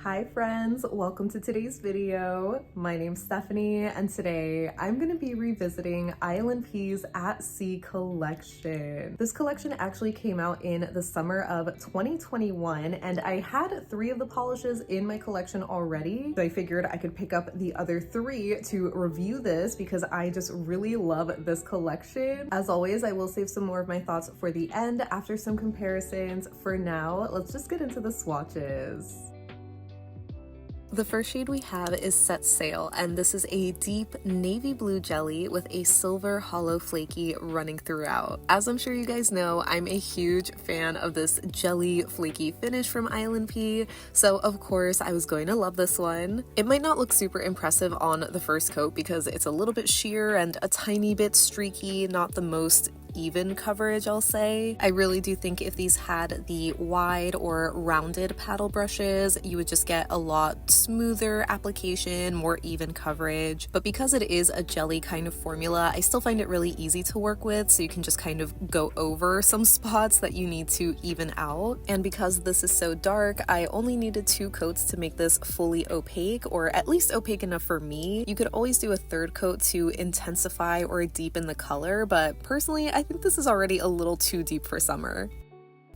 Hi friends, welcome to today's video. My name's Stephanie and today I'm going to be revisiting ILNP's At Sea collection. This collection actually came out in the summer of 2021 and I had 3 of the polishes in my collection already. So I figured I could pick up the other 3 to review this because I just really love this collection. As always, I will save some more of my thoughts for the end after some comparisons. For now, let's just get into the swatches. The first shade we have is Set Sail, and this is a deep navy blue jelly with a silver hollow flaky running throughout. As I'm sure you guys know, I'm a huge fan of this jelly flaky finish from ILNP, so of course I was going to love this one. It might not look super impressive on the first coat because it's a little bit sheer and a tiny bit streaky, not the most even coverage, I'll say. I really do think if these had the wide or rounded paddle brushes, you would just get a lot smoother application, more even coverage. But because it is a jelly kind of formula, I still find it really easy to work with, so you can just kind of go over some spots that you need to even out. And because this is so dark, I only needed 2 coats to make this fully opaque, or at least opaque enough for me. You could always do a 3rd coat to intensify or deepen the color, but personally, I think this is already a little too deep for summer.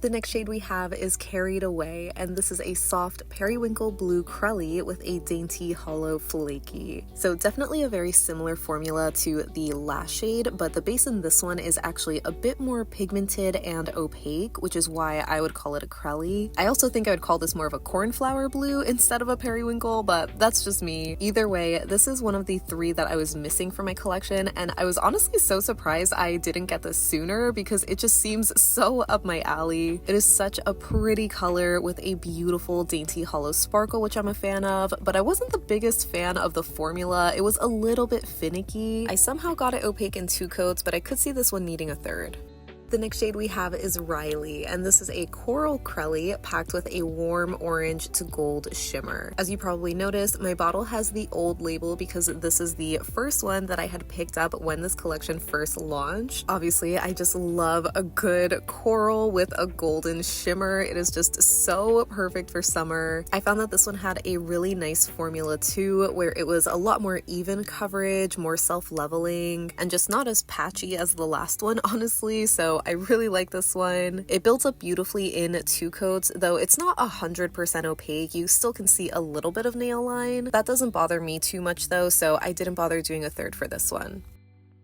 The next shade we have is Carried Away, and this is a soft periwinkle blue crelly with a dainty hollow flaky. So definitely a very similar formula to the last shade, but the base in this one is actually a bit more pigmented and opaque, which is why I would call it a crelly. I also think I would call this more of a cornflower blue instead of a periwinkle, but that's just me. Either way, this is one of the 3 that I was missing from my collection, and I was honestly so surprised I didn't get this sooner because it just seems so up my alley. It is such a pretty color with a beautiful dainty hollow sparkle, which I'm a fan of, but I wasn't the biggest fan of the formula. It was a little bit finicky. I somehow got it opaque in 2 coats, but I could see this one needing a 3rd. The next shade we have is Riley, and this is a coral crelly packed with a warm orange to gold shimmer. As you probably noticed, my bottle has the old label because this is the first one that I had picked up when this collection first launched. Obviously, I just love a good coral with a golden shimmer. It is just so perfect for summer. I found that this one had a really nice formula too, where it was a lot more even coverage, more self-leveling, and just not as patchy as the last one, honestly, so I really like this one. It builds up beautifully in 2 coats, though it's not 100% opaque. You still can see a little bit of nail line. That doesn't bother me too much though, so I didn't bother doing a 3rd for this one.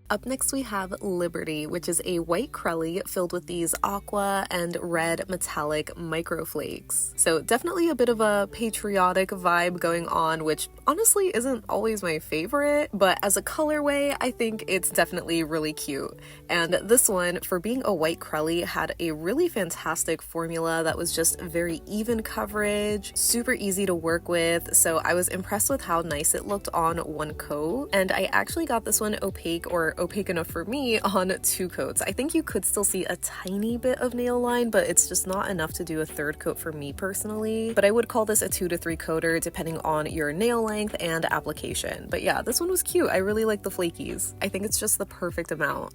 Up next we have Liberty, which is a white crelly filled with these aqua and red metallic microflakes. So definitely a bit of a patriotic vibe going on, which honestly isn't always my favorite, but as a colorway, I think it's definitely really cute. And this one, for being a white crelly, had a really fantastic formula that was just very even coverage, super easy to work with, so I was impressed with how nice it looked on 1 coat. And I actually got this one opaque, or opaque enough for me, on 2 coats. I think you could still see a tiny bit of nail line, but it's just not enough to do a 3rd coat for me personally. But I would call this a 2 to 3 coater depending on your nail length and application. But yeah, this one was cute. I really like the flakies. I think it's just the perfect amount.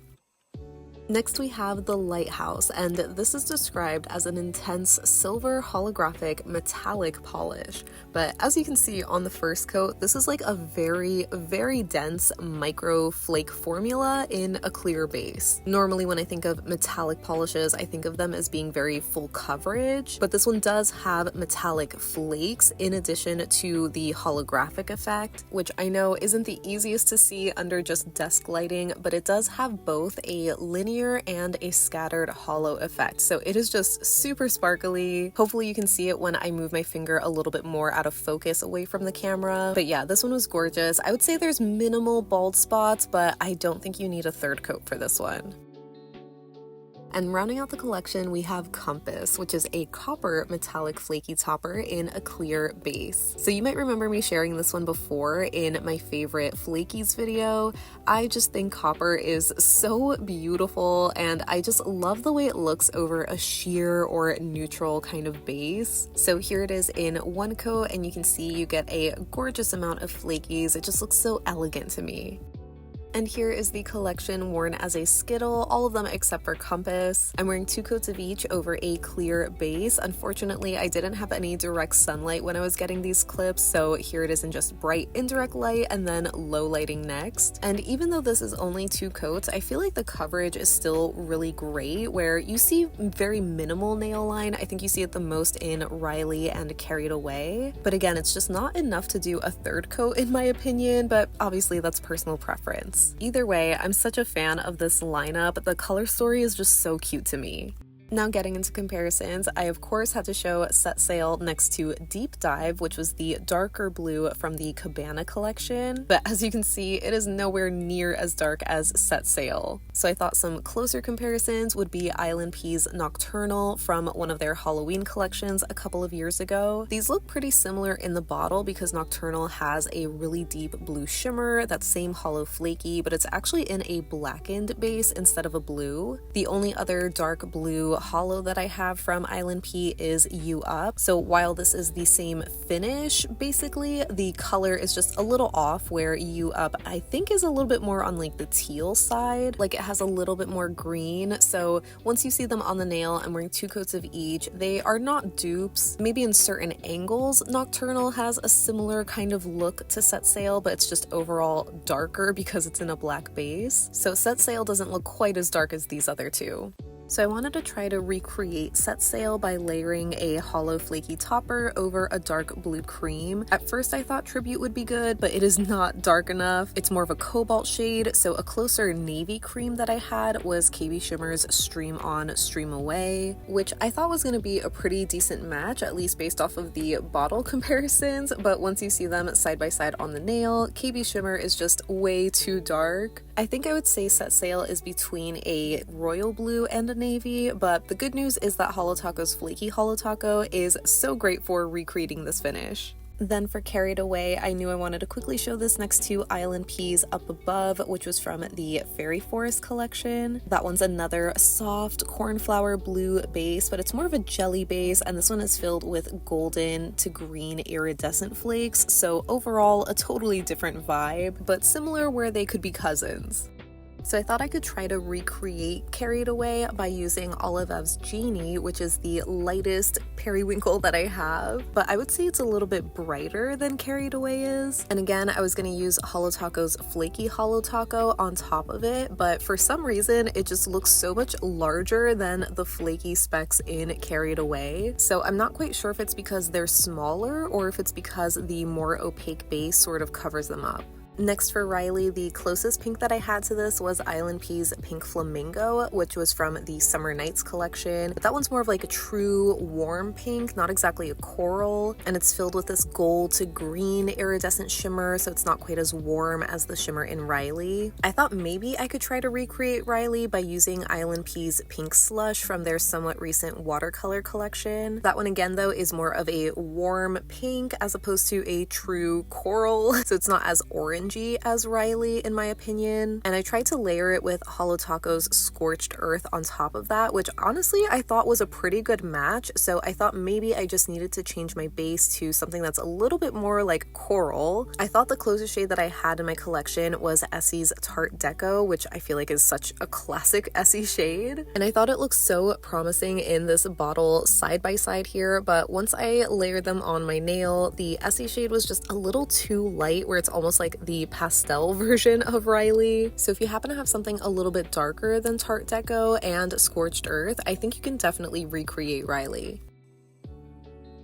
Next we have the Lighthouse, and this is described as an intense silver holographic metallic polish. But as you can see on the first coat, this is like a very, very dense micro flake formula in a clear base. Normally when I think of metallic polishes, I think of them as being very full coverage, but this one does have metallic flakes in addition to the holographic effect, which I know isn't the easiest to see under just desk lighting, but it does have both a linear and a scattered hollow effect. So it is just super sparkly. Hopefully you can see it when I move my finger a little bit more out of focus away from the camera. But yeah, this one was gorgeous. I would say there's minimal bald spots, but I don't think you need a 3rd coat for this one. And rounding out the collection, we have Compass, which is a copper metallic flaky topper in a clear base. So you might remember me sharing this one before in my favorite flakies video. I just think copper is so beautiful, and I just love the way it looks over a sheer or neutral kind of base. So here it is in 1 coat, and you can see you get a gorgeous amount of flakies. It just looks so elegant to me. And here is the collection worn as a skittle, all of them except for compass. I'm wearing 2 coats of each over a clear base. Unfortunately, I didn't have any direct sunlight when I was getting these clips, so here it is in just bright indirect light and then low lighting next. And even though this is only 2 coats, I feel like the coverage is still really great, where you see very minimal nail line. I think you see it the most in Riley and Carried Away. But again, it's just not enough to do a 3rd coat in my opinion, but obviously that's personal preference. Either way, I'm such a fan of this lineup. The color story is just so cute to me. Now getting into comparisons, I of course had to show Set Sail next to Deep Dive, which was the darker blue from the Cabana collection. But as you can see, it is nowhere near as dark as Set Sail. So I thought some closer comparisons would be ILNP's Nocturnal from one of their Halloween collections a couple of years ago. These look pretty similar in the bottle because Nocturnal has a really deep blue shimmer, that same Holo Flakie, but it's actually in a blackened base instead of a blue. The only other dark blue holo that I have from ILNP is You Up. So while this is the same finish, basically, the color is just a little off, where You Up I think is a little bit more on like the teal side. Like it has a little bit more green. So once you see them on the nail, I'm wearing 2 coats of each. They are not dupes. Maybe in certain angles, Nocturnal has a similar kind of look to Set Sail, but it's just overall darker because it's in a black base. So Set Sail doesn't look quite as dark as these other 2. So I wanted to try to recreate Set Sail by layering a Holo Flakie topper over a dark blue cream. At first I thought Tribute would be good, but it is not dark enough. It's more of a cobalt shade, so a closer navy cream that I had was KB Shimmer's Stream On, Stream Away, which I thought was going to be a pretty decent match, at least based off of the bottle comparisons, but once you see them side by side on the nail, KB Shimmer is just way too dark. I think I would say Set Sail is between a royal blue and a navy, but the good news is that Holo Taco's Flakie Holo Taco is so great for recreating this finish. Then for Carried Away, I knew I wanted to quickly show this next to ILNP's Up Above, which was from the Fairy Forest collection. That one's another soft cornflower blue base, but it's more of a jelly base, and this one is filled with golden to green iridescent flakes, so overall a totally different vibe, but similar where they could be cousins. So I thought I could try to recreate Carried Away by using Olive Ev's Jeannie, which is the lightest periwinkle that I have, but I would say it's a little bit brighter than Carried Away is. And again, I was going to use Holo Taco's Flakie Holo Taco on top of it, but for some reason it just looks so much larger than the flaky specks in Carried Away. So I'm not quite sure if it's because they're smaller or if it's because the more opaque base sort of covers them up. Next for Riley, the closest pink that I had to this was ILNP's Pink Flamingo, which was from the Summer Nights collection. But that one's more of like a true warm pink, not exactly a coral, and it's filled with this gold to green iridescent shimmer, so it's not quite as warm as the shimmer in Riley. I thought maybe I could try to recreate Riley by using ILNP's Pink Slush from their somewhat recent watercolor collection. That one again though is more of a warm pink as opposed to a true coral, so it's not as orange as Riley in my opinion, and I tried to layer it with Holo Taco's Scorched Earth on top of that, which honestly I thought was a pretty good match, so I thought maybe I just needed to change my base to something that's a little bit more like coral. I thought the closest shade that I had in my collection was Essie's Tart Deco, which I feel like is such a classic Essie shade, and I thought it looked so promising in this bottle side by side here, but once I layered them on my nail, the Essie shade was just a little too light, where it's almost like the pastel version of Riley. So if you happen to have something a little bit darker than Tart Deco and Scorched Earth, I think you can definitely recreate Riley.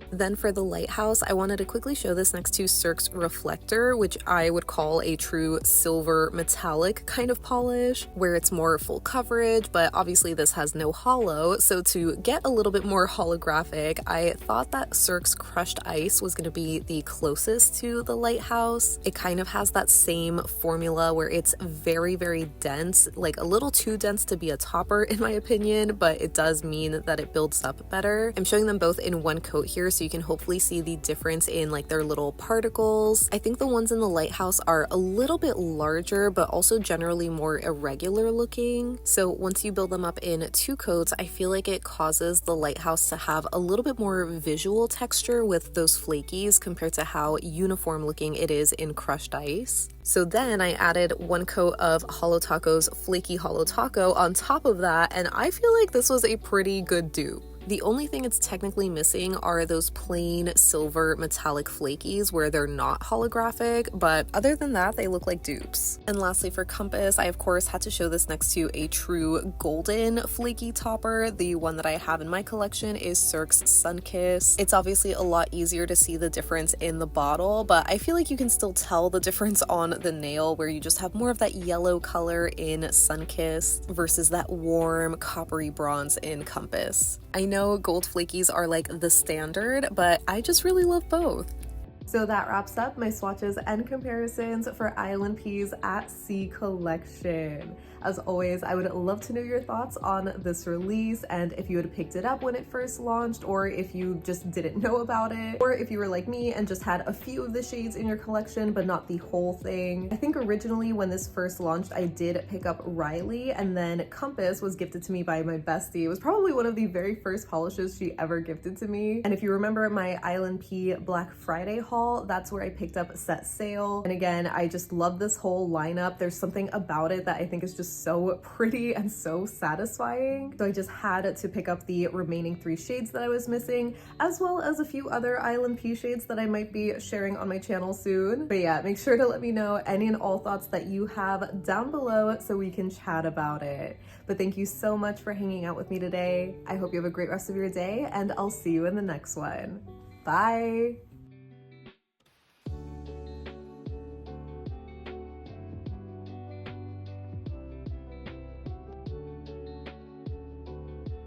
Then for the Lighthouse, I wanted to quickly show this next to Cirque's Reflektor, which I would call a true silver metallic kind of polish, where it's more full coverage, but obviously this has no holo, so to get a little bit more holographic, I thought that Cirque's Crushed Ice was going to be the closest to the Lighthouse. It kind of has that same formula where it's very, very dense, like a little too dense to be a topper in my opinion, but it does mean that it builds up better. I'm showing them both in one coat here, so you can hopefully see the difference in like their little particles. I think the ones in the Lighthouse are a little bit larger, but also generally more irregular looking. So once you build them up in 2 coats, I feel like it causes the Lighthouse to have a little bit more visual texture with those flakies compared to how uniform looking it is in crushed ice. So then I added 1 coat of Holo Taco's Flaky Holo Taco on top of that, and I feel like this was a pretty good dupe. The only thing it's technically missing are those plain silver metallic flakies where they're not holographic, but other than that, they look like dupes. And lastly, for compass, I of course had to show this next to a true golden flaky topper. The one that I have in my collection is Cirque's Sunkiss. It's obviously a lot easier to see the difference in the bottle, but I feel like you can still tell the difference on the nail where you just have more of that yellow color in Sunkiss versus that warm coppery bronze in Compass. I know gold flakies are like the standard, but I just really love both. So that wraps up my swatches and comparisons for ILNP's at Sea collection. As always, I would love to know your thoughts on this release, and if you had picked it up when it first launched, or if you just didn't know about it, or if you were like me and just had a few of the shades in your collection but not the whole thing. I think originally when this first launched, I did pick up Riley, and then Compass was gifted to me by my bestie. It was probably one of the very first polishes she ever gifted to me. And if you remember my ILNP Black Friday haul, that's where I picked up Set Sail. And again, I just love this whole lineup. There's something about it that I think is just so pretty and so satisfying. So I just had to pick up the remaining 3 shades that I was missing, as well as a few other ILNP shades that I might be sharing on my channel soon. But yeah, make sure to let me know any and all thoughts that you have down below so we can chat about it. But thank you so much for hanging out with me today. I hope you have a great rest of your day, and I'll see you in the next one. Bye!